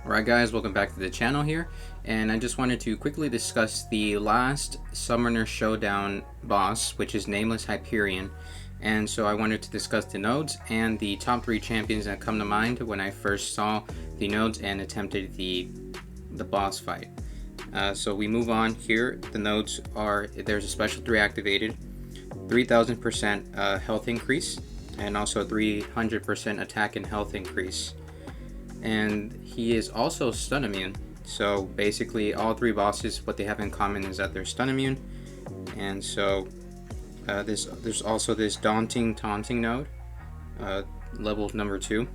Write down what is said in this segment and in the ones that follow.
Alright guys, welcome back to the channel here, and I just wanted to quickly discuss the last Summoner Showdown boss, which is Nameless Hyperion. And so I wanted to discuss the nodes and the top 3 champions that come to mind when I first saw the nodes and attempted the boss fight. So we move on here. The nodes are, there's a special 3 activated, 3000% health increase, and also 300% attack and health increase. And he is also stun immune. So basically all 3 bosses, what they have in common is that they're stun immune. And so there's also this daunting taunting node, level number 2.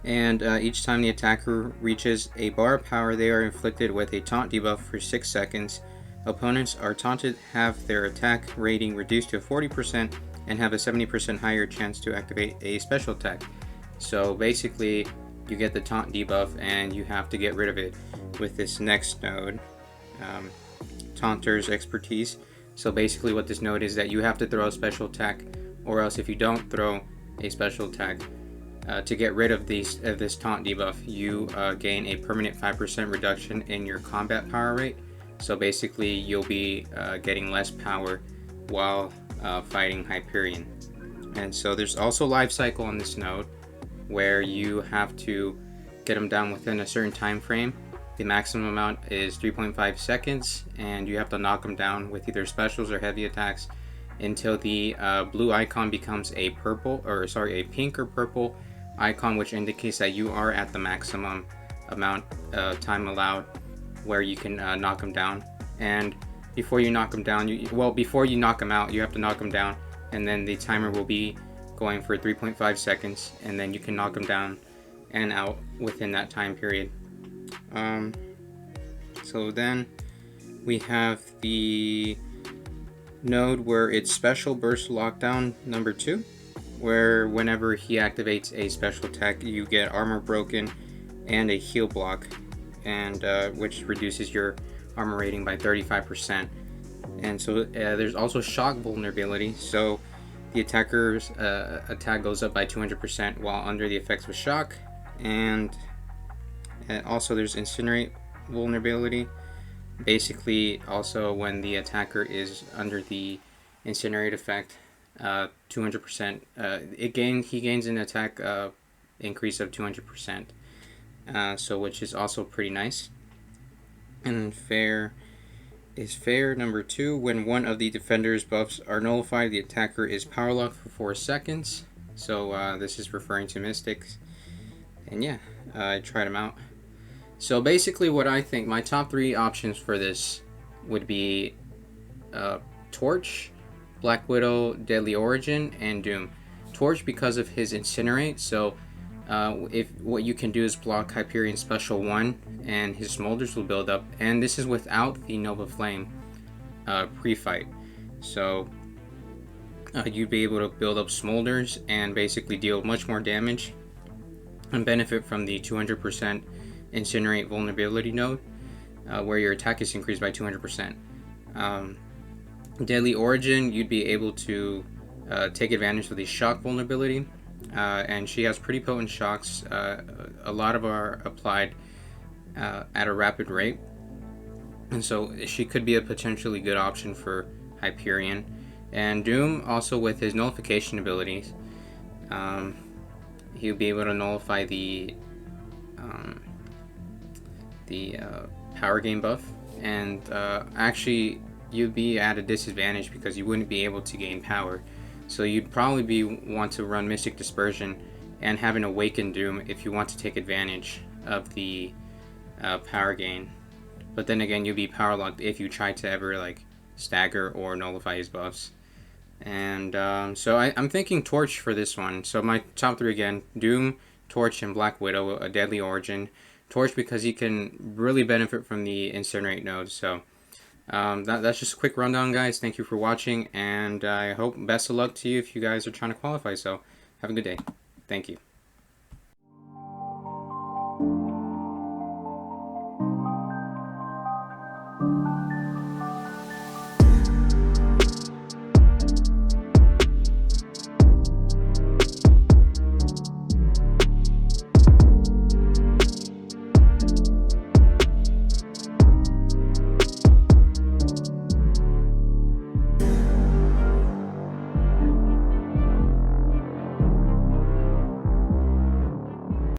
And each time the attacker reaches a bar of power, they are inflicted with a taunt debuff for 6 seconds. Opponents are taunted have their attack rating reduced to 40% and have a 70% higher chance to activate a special attack. So basically you get the taunt debuff and you have to get rid of it with this next node, Taunter's Expertise. So basically what this node is that you have to throw a special attack, or else if you don't throw a special attack, to get rid of this taunt debuff, you gain a permanent 5% reduction in your combat power rate. So basically you'll be getting less power while fighting Hyperion. And so there's also life cycle on this node, where you have to get them down within a certain time frame. The maximum amount is 3.5 seconds, and you have to knock them down with either specials or heavy attacks until the blue icon becomes a pink or purple icon, which indicates that you are at the maximum amount time allowed where you can knock them down. And before you knock them down, before you knock them out, you have to knock them down, and then the timer will be going for 3.5 seconds, and then you can knock them down and out within that time period. So then we have the node where it's Special Burst Lockdown number 2, where whenever he activates a special attack, you get armor broken and a heal block, and which reduces your armor rating by 35%. And so there's also shock vulnerability, so the attacker's attack goes up by 200% while under the effects of shock. And also there's incinerate vulnerability. Basically also when the attacker is under the incinerate effect, 200%, he gains an attack increase of 200%, so which is also pretty nice. And fair is fair number 2. When one of the defender's buffs are nullified, the attacker is power locked for 4 seconds. So this is referring to Mystics. And yeah, I tried them out. So basically what I think, my top 3 options for this would be Torch, Black Widow, Deadly Origin, and Doom. Torch because of his Incinerate, so if what you can do is block Hyperion Special 1 and his smolders will build up, and this is without the Nova Flame pre-fight. So you'd be able to build up smolders and basically deal much more damage and benefit from the 200% Incinerate vulnerability node, where your attack is increased by 200%. Deadly Origin, you'd be able to take advantage of the shock vulnerability, and she has pretty potent shocks. A lot of are applied at a rapid rate, and so she could be a potentially good option for Hyperion. And Doom, also with his nullification abilities, he'll be able to nullify the power gain buff, and actually you'd be at a disadvantage because you wouldn't be able to gain power. So you'd probably want to run Mystic Dispersion and have an Awakened Doom if you want to take advantage of the power gain. But then again, you'll be power locked if you try to ever like stagger or nullify his buffs. And so I'm thinking Torch for this one. So my top 3 again: Doom, Torch, and Black Widow. A Deadly Origin. Torch because he can really benefit from the Incinerate node. So that's just a quick rundown, guys. Thank you for watching, and I hope best of luck to you if you guys are trying to qualify. So have a good day. Thank you.